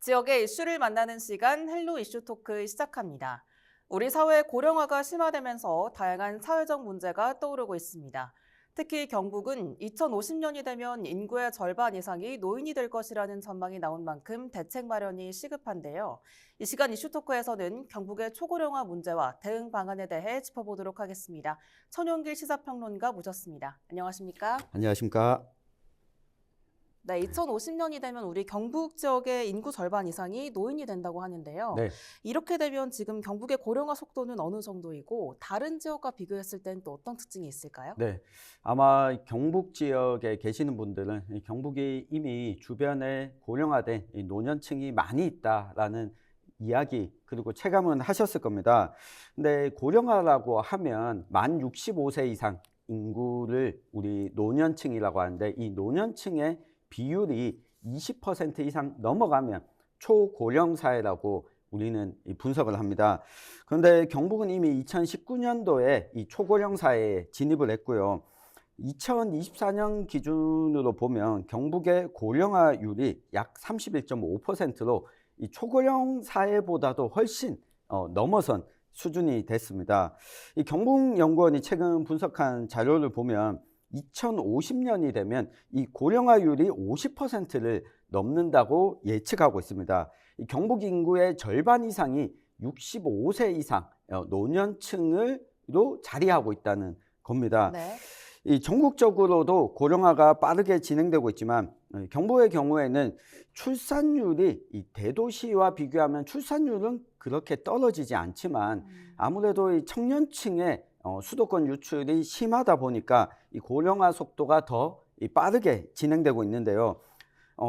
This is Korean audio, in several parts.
지역의 이슈를 만나는 시간 헬로 이슈 토크 시작합니다. 우리 사회 고령화가 심화되면서 다양한 사회적 문제가 떠오르고 있습니다. 특히 경북은 2050년이 되면 인구의 절반 이상이 노인이 될 것이라는 전망이 나온 만큼 대책 마련이 시급한데요. 이 시간 이슈 토크에서는 경북의 초고령화 문제와 대응 방안에 대해 짚어보도록 하겠습니다. 천용길 시사평론가 모셨습니다. 안녕하십니까? 안녕하십니까? 네, 2050년이 되면 우리 경북 지역의 인구 절반 이상이 노인이 된다고 하는데요. 네. 이렇게 되면 지금 경북의 고령화 속도는 어느 정도이고 다른 지역과 비교했을 때는 또 어떤 특징이 있을까요? 네. 아마 경북 지역에 계시는 분들은 이 경북이 이미 주변에 고령화된 이 노년층이 많이 있다라는 이야기 그리고 체감은 하셨을 겁니다. 근데 고령화라고 하면 만 65세 이상 인구를 우리 노년층이라고 하는데 이 노년층의 비율이 20% 이상 넘어가면 초고령 사회라고 우리는 분석을 합니다. 그런데 경북은 이미 2019년도에 이 초고령 사회에 진입을 했고요. 2024년 기준으로 보면 경북의 고령화율이 약 31.5%로 이 초고령 사회보다도 훨씬 넘어선 수준이 됐습니다. 이 경북연구원이 최근 분석한 자료를 보면 2050년이 되면 이 고령화율이 50%를 넘는다고 예측하고 있습니다. 이 경북 인구의 절반 이상이 65세 이상 노년층으로 자리하고 있다는 겁니다. 네. 이 전국적으로도 고령화가 빠르게 진행되고 있지만 경북의 경우에는 출산율이 이 대도시와 비교하면 출산율은 그렇게 떨어지지 않지만 아무래도 이 청년층의 수도권 유출이 심하다 보니까 이 고령화 속도가 더 빠르게 진행되고 있는데요.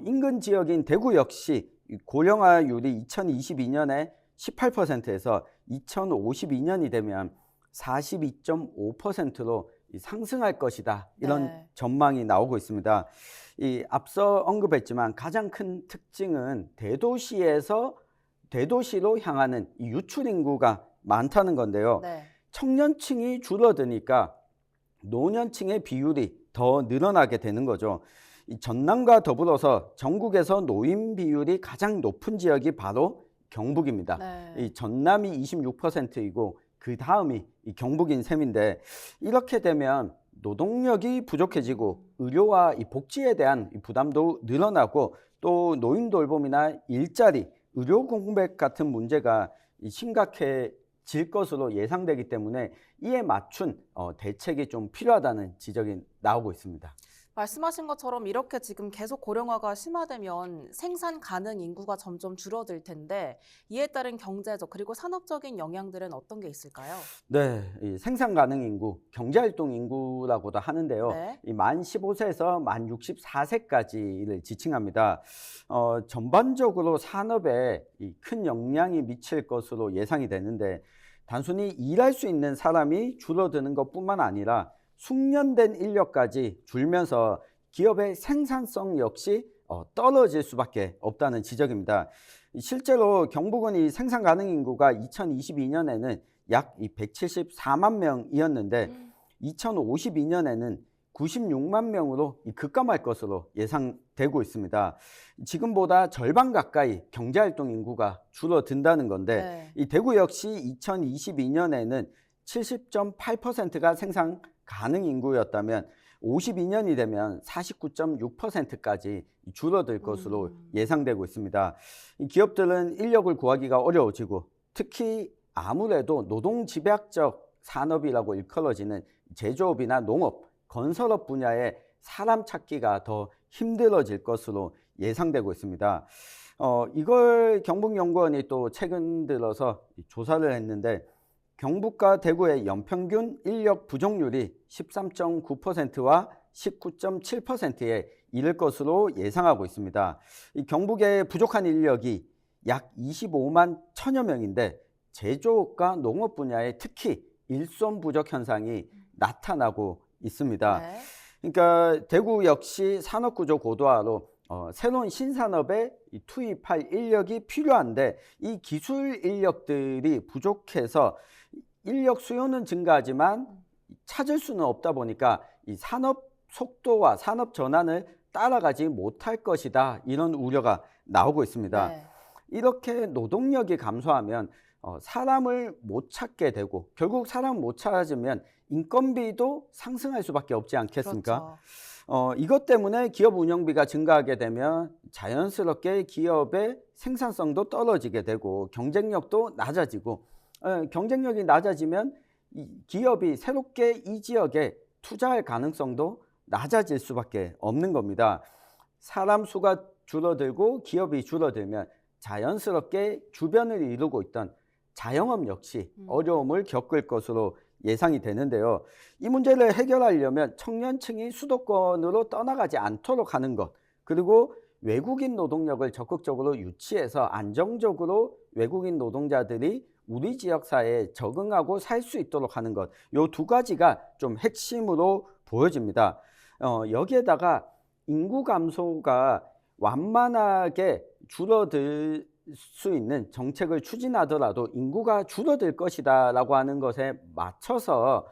인근 지역인 대구 역시 고령화율이 2022년에 18%에서 2052년이 되면 42.5%로 상승할 것이다. 이런 전망이 나오고 있습니다. 이 앞서 언급했지만 가장 큰 특징은 대도시로 향하는 이 유출 인구가 많다는 건데요. 네. 청년층이 줄어드니까 노년층의 비율이 더 늘어나게 되는 거죠. 이 전남과 더불어서 전국에서 노인 비율이 가장 높은 지역이 바로 경북입니다. 네. 이 전남이 26%이고 그 다음이 이 경북인 셈인데 이렇게 되면 노동력이 부족해지고 의료와 이 복지에 대한 부담도 늘어나고 또 노인 돌봄이나 일자리, 의료 공백 같은 문제가 심각해질 것으로 예상되기 때문에 이에 맞춘 대책이 좀 필요하다는 지적이 나오고 있습니다. 말씀하신 것처럼 이렇게 지금 계속 고령화가 심화되면 생산 가능 인구가 점점 줄어들 텐데 이에 따른 경제적 그리고 산업적인 영향들은 어떤 게 있을까요? 네, 이 생산 가능 인구, 경제활동 인구라고도 하는데요. 네. 이 만 15세에서 만 64세까지를 지칭합니다. 전반적으로 산업에 큰 영향이 미칠 것으로 예상이 되는데 단순히 일할 수 있는 사람이 줄어드는 것뿐만 아니라 숙련된 인력까지 줄면서 기업의 생산성 역시 떨어질 수밖에 없다는 지적입니다. 실제로 경북은 이 생산 가능 인구가 2022년에는 약 174만 명이었는데 2052년에는 96만 명으로 급감할 것으로 예상되고 있습니다. 지금보다 절반 가까이 경제활동 인구가 줄어든다는 건데 이 대구 역시 2022년에는 70.8%가 생산 가능 인구였다면 52년이 되면 49.6%까지 줄어들 것으로 예상되고 있습니다. 이 기업들은 인력을 구하기가 어려워지고 특히 아무래도 노동집약적 산업이라고 일컬어지는 제조업이나 농업, 건설업 분야에 사람 찾기가 더 힘들어질 것으로 예상되고 있습니다. 이걸 경북연구원이 또 최근 들어서 조사를 했는데 경북과 대구의 연평균 인력 부족률이 13.9%와 19.7%에 이를 것으로 예상하고 있습니다. 이 경북의 부족한 인력이 약 25만 천여 명인데 제조업과 농업 분야에 특히 일손 부족 현상이 나타나고 있습니다. 네. 그러니까 대구 역시 산업구조 고도화로 새로운 신산업에 투입할 인력이 필요한데 이 기술 인력들이 부족해서 인력 수요는 증가하지만 찾을 수는 없다 보니까 이 산업 속도와 산업 전환을 따라가지 못할 것이다. 이런 우려가 나오고 있습니다. 네. 이렇게 노동력이 감소하면 사람을 못 찾게 되고 결국 사람 못 찾으면 인건비도 상승할 수밖에 없지 않겠습니까? 그렇죠. 이것 때문에 기업 운영비가 증가하게 되면 자연스럽게 기업의 생산성도 떨어지게 되고 경쟁력도 낮아지고 경쟁력이 낮아지면 이 기업이 새롭게 이 지역에 투자할 가능성도 낮아질 수밖에 없는 겁니다. 사람 수가 줄어들고 기업이 줄어들면 자연스럽게 주변을 이루고 있던 자영업 역시 어려움을 겪을 것으로 예상이 되는데요. 이 문제를 해결하려면 청년층이 수도권으로 떠나가지 않도록 하는 것, 그리고 외국인 노동력을 적극적으로 유치해서 안정적으로 외국인 노동자들이 우리 지역 사회에 적응하고 살 수 있도록 하는 것, 요 두 가지가 좀 핵심으로 보여집니다. 여기에다가 인구 감소가 완만하게 줄어들 수 있는 정책을 추진하더라도 인구가 줄어들 것이다라고 하는 것에 맞춰서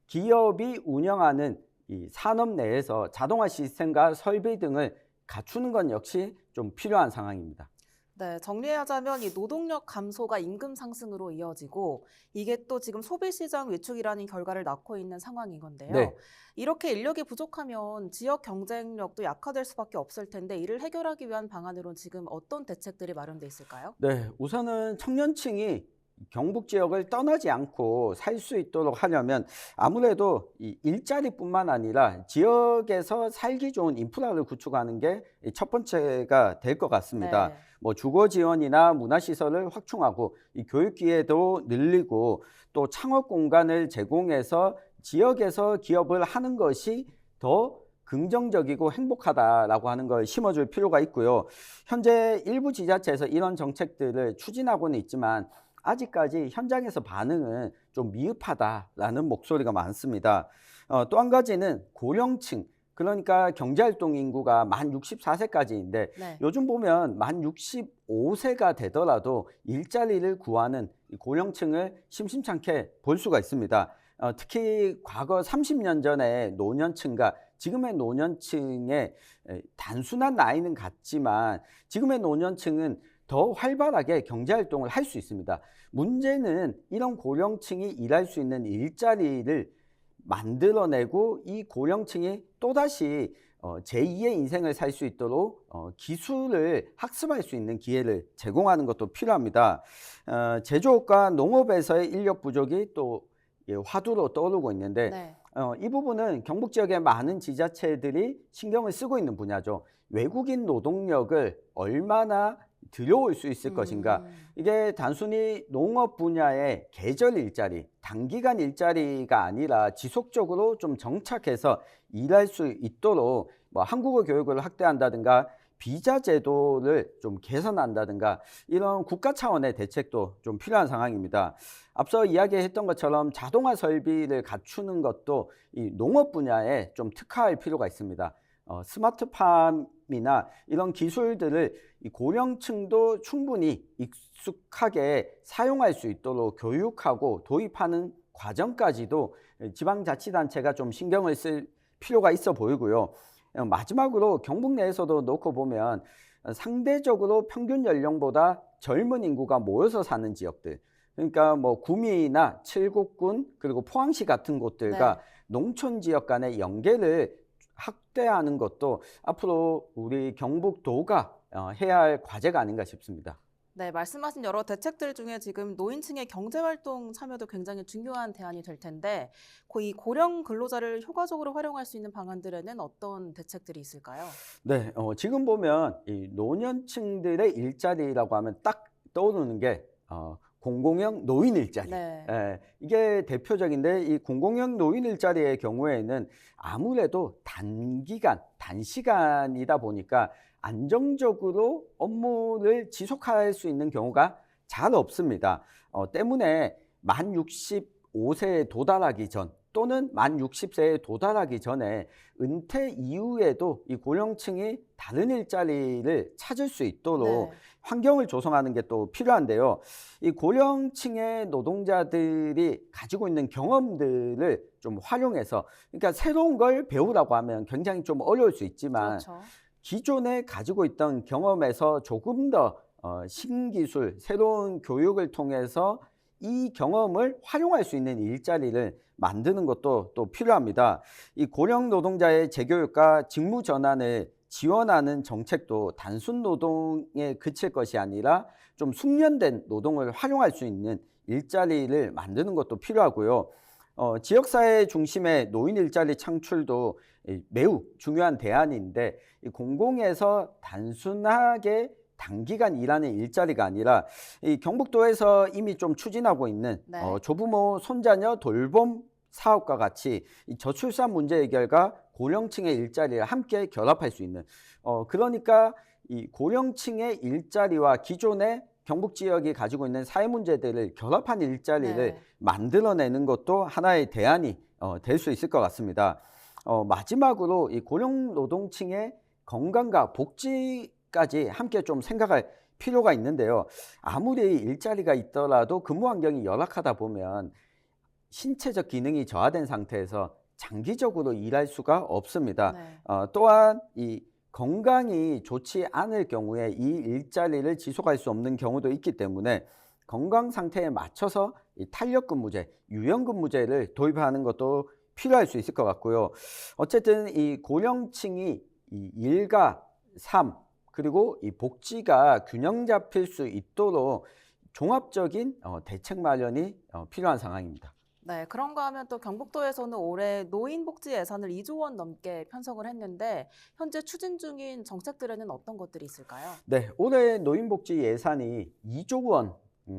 기업이 운영하는 이 산업 내에서 자동화 시스템과 설비 등을 갖추는 건 역시 좀 필요한 상황입니다. 네, 정리하자면 이 노동력 감소가 임금 상승으로 이어지고 이게 또 지금 소비시장 위축이라는 결과를 낳고 있는 상황인 건데요. 네. 이렇게 인력이 부족하면 지역 경쟁력도 약화될 수밖에 없을 텐데 이를 해결하기 위한 방안으로는 지금 어떤 대책들이 마련돼 있을까요? 네, 우선은 청년층이 경북 지역을 떠나지 않고 살 수 있도록 하려면 아무래도 이 일자리뿐만 아니라 지역에서 살기 좋은 인프라를 구축하는 게 첫 번째가 될 것 같습니다. 네. 뭐 주거 지원이나 문화시설을 확충하고 이 교육 기회도 늘리고 또 창업 공간을 제공해서 지역에서 기업을 하는 것이 더 긍정적이고 행복하다라고 하는 걸 심어줄 필요가 있고요. 현재 일부 지자체에서 이런 정책들을 추진하고는 있지만 아직까지 현장에서 반응은 좀 미흡하다라는 목소리가 많습니다. 또 한 가지는 고령층, 그러니까 경제활동 인구가 만 64세까지인데 네. 요즘 보면 만 65세가 되더라도 일자리를 구하는 이 고령층을 심심찮게 볼 수가 있습니다. 특히 과거 30년 전의 노년층과 지금의 노년층의 단순한 나이는 같지만 지금의 노년층은 더 활발하게 경제활동을 할 수 있습니다. 문제는 이런 고령층이 일할 수 있는 일자리를 만들어내고 이 고령층이 또다시 제2의 인생을 살 수 있도록 기술을 학습할 수 있는 기회를 제공하는 것도 필요합니다. 제조업과 농업에서의 인력 부족이 또 화두로 떠오르고 있는데 네. 이 부분은 경북 지역의 많은 지자체들이 신경을 쓰고 있는 분야죠. 외국인 노동력을 얼마나 들여올 수 있을 것인가. 이게 단순히 농업 분야의 계절 일자리, 단기간 일자리가 아니라 지속적으로 좀 정착해서 일할 수 있도록 뭐 한국어 교육을 확대한다든가 비자 제도를 좀 개선한다든가 이런 국가 차원의 대책도 좀 필요한 상황입니다. 앞서 이야기했던 것처럼 자동화 설비를 갖추는 것도 이 농업 분야에 좀 특화할 필요가 있습니다. 스마트팜이나 이런 기술들을 이 고령층도 충분히 익숙하게 사용할 수 있도록 교육하고 도입하는 과정까지도 지방자치단체가 좀 신경을 쓸 필요가 있어 보이고요. 마지막으로 경북 내에서도 놓고 보면 상대적으로 평균 연령보다 젊은 인구가 모여서 사는 지역들, 그러니까 뭐 구미나 칠곡군 그리고 포항시 같은 곳들과 네. 농촌 지역 간의 연계를 확대하는 것도 앞으로 우리 경북도가 해야 할 과제가 아닌가 싶습니다. 네, 말씀하신 여러 대책들 중에 지금 노인층의 경제활동 참여도 굉장히 중요한 대안이 될 텐데 이 고령 근로자를 효과적으로 활용할 수 있는 방안들에는 어떤 대책들이 있을까요? 네, 지금 보면 이 노년층들의 일자리라고 하면 딱 떠오르는 게 공공형 노인 일자리. 네. 이게 대표적인데 이 공공형 노인 일자리의 경우에는 아무래도 단시간이다 보니까 안정적으로 업무를 지속할 수 있는 경우가 잘 없습니다. 때문에 만 65세에 도달하기 전 또는 만 60세에 도달하기 전에 은퇴 이후에도 이 고령층이 다른 일자리를 찾을 수 있도록 네. 환경을 조성하는 게 또 필요한데요. 이 고령층의 노동자들이 가지고 있는 경험들을 좀 활용해서, 그러니까 새로운 걸 배우라고 하면 굉장히 좀 어려울 수 있지만 그렇죠. 기존에 가지고 있던 경험에서 조금 더 신기술, 새로운 교육을 통해서 이 경험을 활용할 수 있는 일자리를 만드는 것도 또 필요합니다. 이 고령 노동자의 재교육과 직무 전환을 지원하는 정책도 단순 노동에 그칠 것이 아니라 좀 숙련된 노동을 활용할 수 있는 일자리를 만드는 것도 필요하고요. 지역사회 중심의 노인 일자리 창출도 매우 중요한 대안인데 이 공공에서 단순하게 단기간 일하는 일자리가 아니라 이 경북도에서 이미 좀 추진하고 있는 네. 조부모 손자녀 돌봄 사업과 같이 이 저출산 문제 해결과 고령층의 일자리를 함께 결합할 수 있는 그러니까 이 고령층의 일자리와 기존의 경북 지역이 가지고 있는 사회 문제들을 결합한 일자리를 네. 만들어내는 것도 하나의 대안이 될 수 있을 것 같습니다. 마지막으로 이 고령 노동층의 건강과 복지까지 함께 좀 생각할 필요가 있는데요. 아무리 일자리가 있더라도 근무 환경이 열악하다 보면 신체적 기능이 저하된 상태에서 장기적으로 일할 수가 없습니다. 네. 또한 이 건강이 좋지 않을 경우에 이 일자리를 지속할 수 없는 경우도 있기 때문에 건강 상태에 맞춰서 이 탄력 근무제, 유연 근무제를 도입하는 것도 필요할 수 있을 것 같고요. 어쨌든 이 고령층이 이 일과 삶 그리고 이 복지가 균형 잡힐 수 있도록 종합적인 대책 마련이 필요한 상황입니다. 네, 그런가 하면 또 경북도에서는 올해 노인복지 예산을 2조 원 넘게 편성을 했는데 현재 추진 중인 정책들에는 어떤 것들이 있을까요? 네, 올해 노인복지 예산이 2조 원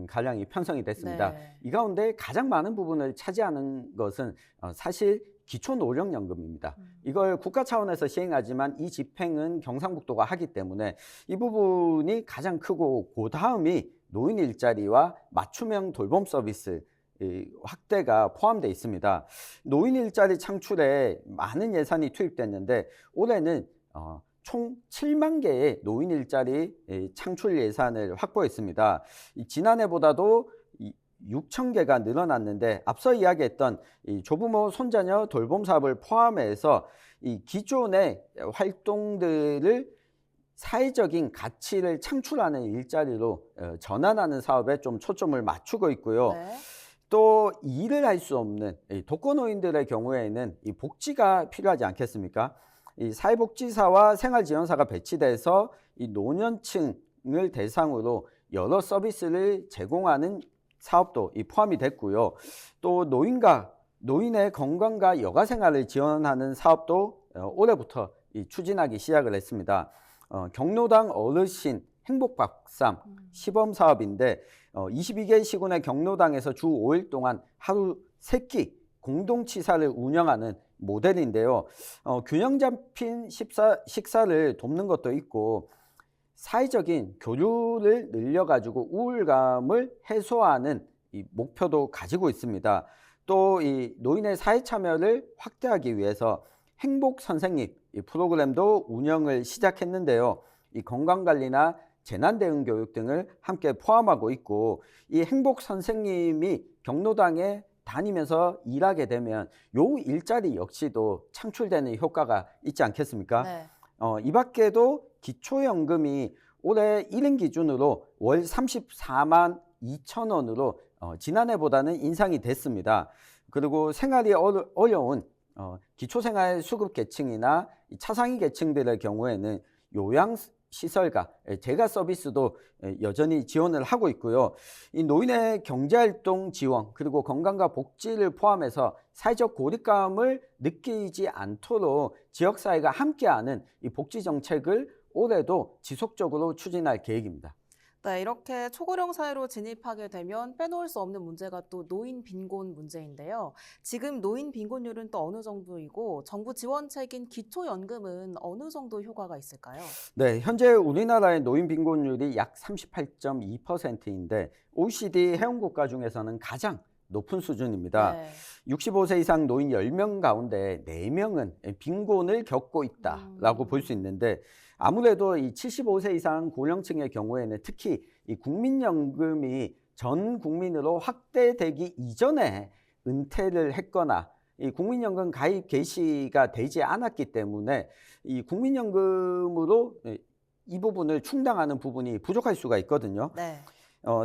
가량이 편성이 됐습니다. 네. 이 가운데 가장 많은 부분을 차지하는 것은 사실 기초노령연금입니다. 이걸 국가 차원에서 시행하지만 이 집행은 경상북도가 하기 때문에 이 부분이 가장 크고 그 다음이 노인 일자리와 맞춤형 돌봄 서비스 확대가 포함되어 있습니다. 노인 일자리 창출에 많은 예산이 투입됐는데 올해는 총 7만 개의 노인 일자리 창출 예산을 확보했습니다. 지난해보다도 6천 개가 늘어났는데 앞서 이야기했던 이 조부모 손자녀 돌봄 사업을 포함해서 이 기존의 활동들을 사회적인 가치를 창출하는 일자리로 전환하는 사업에 좀 초점을 맞추고 있고요. 네. 또 일을 할 수 없는 이 독거노인들의 경우에는 이 복지가 필요하지 않겠습니까? 이 사회복지사와 생활지원사가 배치돼서 이 노년층을 대상으로 여러 서비스를 제공하는 사업도 포함이 됐고요. 또 노인의 건강과 여가 생활을 지원하는 사업도 올해부터 추진하기 시작을 했습니다. 경로당 어르신 행복박람 시범 사업인데 22개 시군의 경로당에서 주 5일 동안 하루 3끼 공동치사를 운영하는 모델인데요. 균형 잡힌 식사를 돕는 것도 있고 사회적인 교류를 늘려가지고 우울감을 해소하는 이 목표도 가지고 있습니다. 또 이 노인의 사회 참여를 확대하기 위해서 행복 선생님 이 프로그램도 운영을 시작했는데요. 이 건강관리나 재난대응 교육 등을 함께 포함하고 있고 이 행복 선생님이 경로당에 다니면서 일하게 되면 요 일자리 역시도 창출되는 효과가 있지 않겠습니까? 네. 이 밖에도 기초연금이 올해 1인 기준으로 월 34만 2천 원으로 지난해보다는 인상이 됐습니다. 그리고 생활이 어려운 기초생활 수급 계층이나 차상위 계층들의 경우에는 요양시설과 재가 서비스도 여전히 지원을 하고 있고요. 이 노인의 경제활동 지원 그리고 건강과 복지를 포함해서 사회적 고립감을 느끼지 않도록 지역사회가 함께하는 이 복지 정책을 올해도 지속적으로 추진할 계획입니다. 네, 이렇게 초고령 사회로 진입하게 되면 빼놓을 수 없는 문제가 또 노인 빈곤 문제인데요. 지금 노인 빈곤율은 또 어느 정도이고 정부 지원책인 기초연금은 어느 정도 효과가 있을까요? 네, 현재 우리나라의 노인 빈곤율이 약 38.2%인데 OECD 회원국가 중에서는 가장 높은 수준입니다. 네. 65세 이상 노인 10명 가운데 4명은 빈곤을 겪고 있다라고 볼 수 있는데 아무래도 이 75세 이상 고령층의 경우에는 특히 이 국민연금이 전 국민으로 확대되기 이전에 은퇴를 했거나 이 국민연금 가입 개시가 되지 않았기 때문에 이 국민연금으로 이 부분을 충당하는 부분이 부족할 수가 있거든요. 네.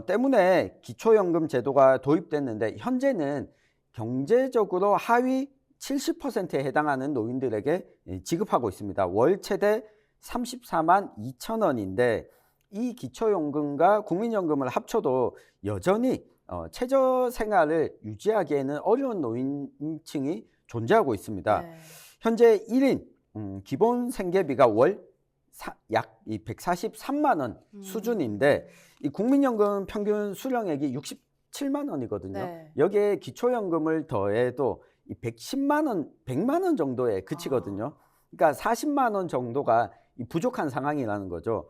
때문에 기초연금 제도가 도입됐는데 현재는 경제적으로 하위 70%에 해당하는 노인들에게 지급하고 있습니다. 월 최대 34만 2천 원인데 이 기초연금과 국민연금을 합쳐도 여전히 최저 생활을 유지하기에는 어려운 노인층이 존재하고 있습니다. 네. 현재 1인 기본 생계비가 월 약 143만 원 수준인데 이 국민연금 평균 수령액이 67만 원이거든요. 네. 여기에 기초연금을 더해도 이 110만 원, 100만 원 정도에 그치거든요. 그러니까 40만 원 정도가 이 부족한 상황이라는 거죠.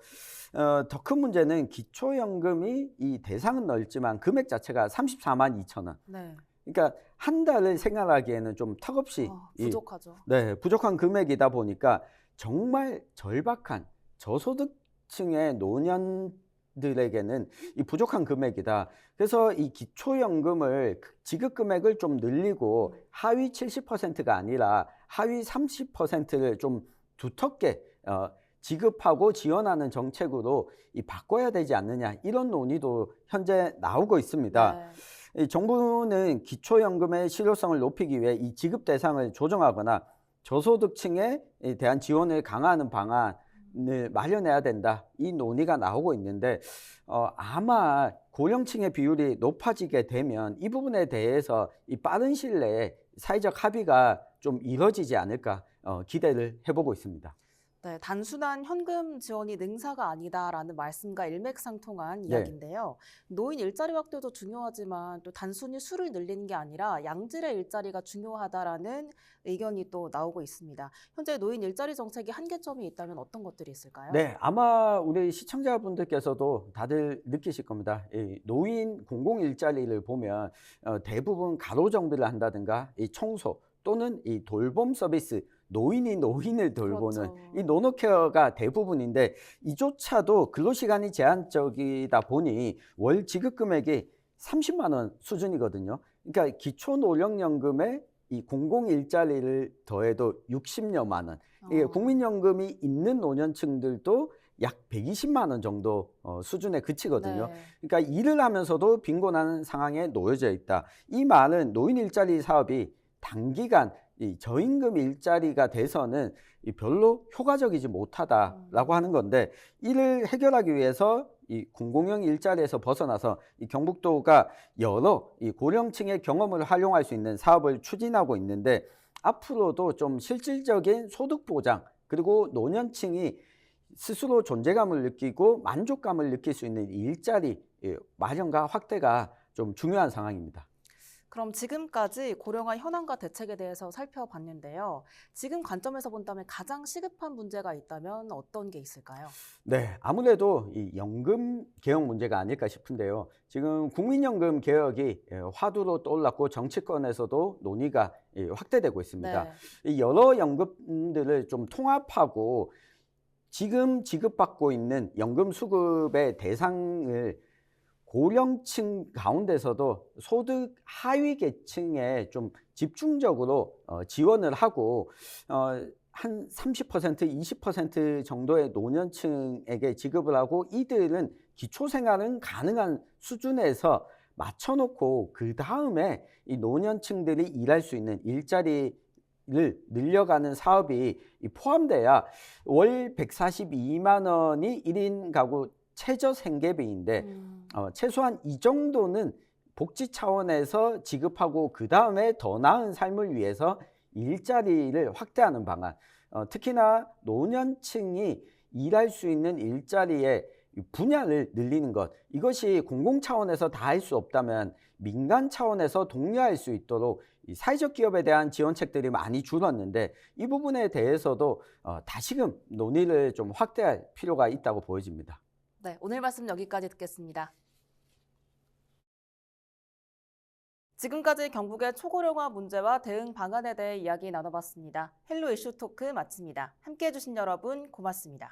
더 큰 문제는 기초연금이 이 대상은 넓지만 금액 자체가 34만 2천 원. 네. 그러니까 한 달을 생활하기에는 좀 턱없이 부족하죠. 부족한 금액이다 보니까 정말 절박한 저소득층의 노년들에게는 이 부족한 금액이다. 그래서 이 기초연금을 지급 금액을 좀 늘리고 하위 70%가 아니라 하위 30%를 좀 두텁게 지급하고 지원하는 정책으로 바꿔야 되지 않느냐, 이런 논의도 현재 나오고 있습니다. 네. 이 정부는 기초연금의 실효성을 높이기 위해 이 지급 대상을 조정하거나 저소득층에 대한 지원을 강화하는 방안을 마련해야 된다. 이 논의가 나오고 있는데 아마 고령층의 비율이 높아지게 되면 이 부분에 대해서 이 빠른 시일 내에 사회적 합의가 좀 이뤄지지 않을까 기대를 해보고 있습니다. 네, 단순한 현금 지원이 능사가 아니다라는 말씀과 일맥상통한 이야기인데요. 노인 일자리 확대도 중요하지만 또 단순히 수를 늘리는 게 아니라 양질의 일자리가 중요하다라는 의견이 또 나오고 있습니다. 현재 노인 일자리 정책의 한계점이 있다면 어떤 것들이 있을까요? 네, 아마 우리 시청자분들께서도 다들 느끼실 겁니다. 이 노인 공공 일자리를 보면 대부분 가로 정비를 한다든가 이 청소 또는 이 돌봄 서비스, 노인이 노인을 돌보는 그렇죠. 이 노노케어가 대부분인데 이조차도 근로시간이 제한적이다 보니 월 지급 금액이 30만 원 수준이거든요. 그러니까 기초노령연금에 이 공공 일자리를 더해도 60여만 원. 이게 국민연금이 있는 노년층들도 약 120만 원 정도 수준에 그치거든요. 네. 그러니까 일을 하면서도 빈곤한 상황에 놓여져 있다. 이 말은 노인 일자리 사업이 단기간 이 저임금 일자리가 돼서는 별로 효과적이지 못하다라고 하는 건데, 이를 해결하기 위해서 이 공공형 일자리에서 벗어나서 이 경북도가 여러 이 고령층의 경험을 활용할 수 있는 사업을 추진하고 있는데, 앞으로도 좀 실질적인 소득 보장 그리고 노년층이 스스로 존재감을 느끼고 만족감을 느낄 수 있는 일자리 마련과 확대가 좀 중요한 상황입니다. 그럼 지금까지 고령화 현황과 대책에 대해서 살펴봤는데요. 지금 관점에서 본다면 가장 시급한 문제가 있다면 어떤 게 있을까요? 네, 아무래도 이 연금 개혁 문제가 아닐까 싶은데요. 지금 국민연금 개혁이 화두로 떠올랐고 정치권에서도 논의가 확대되고 있습니다. 네. 이 여러 연금들을 좀 통합하고 지금 지급받고 있는 연금 수급의 대상을 고령층 가운데서도 소득 하위 계층에 좀 집중적으로 지원을 하고 한 30%, 20% 정도의 노년층에게 지급을 하고 이들은 기초생활은 가능한 수준에서 맞춰놓고 그 다음에 이 노년층들이 일할 수 있는 일자리를 늘려가는 사업이 포함돼야 월 142만 원이 1인 가구 최저 생계비인데 최소한 이 정도는 복지 차원에서 지급하고 그 다음에 더 나은 삶을 위해서 일자리를 확대하는 방안, 특히나 노년층이 일할 수 있는 일자리의 분야를 늘리는 것, 이것이 공공 차원에서 다 할 수 없다면 민간 차원에서 독려할 수 있도록 이 사회적 기업에 대한 지원책들이 많이 줄었는데 이 부분에 대해서도 다시금 논의를 좀 확대할 필요가 있다고 보여집니다. 네, 오늘 말씀 여기까지 듣겠습니다. 지금까지 경북의 초고령화 문제와 대응 방안에 대해 이야기 나눠봤습니다. 헬로 이슈 토크 마칩니다. 함께해 주신 여러분 고맙습니다.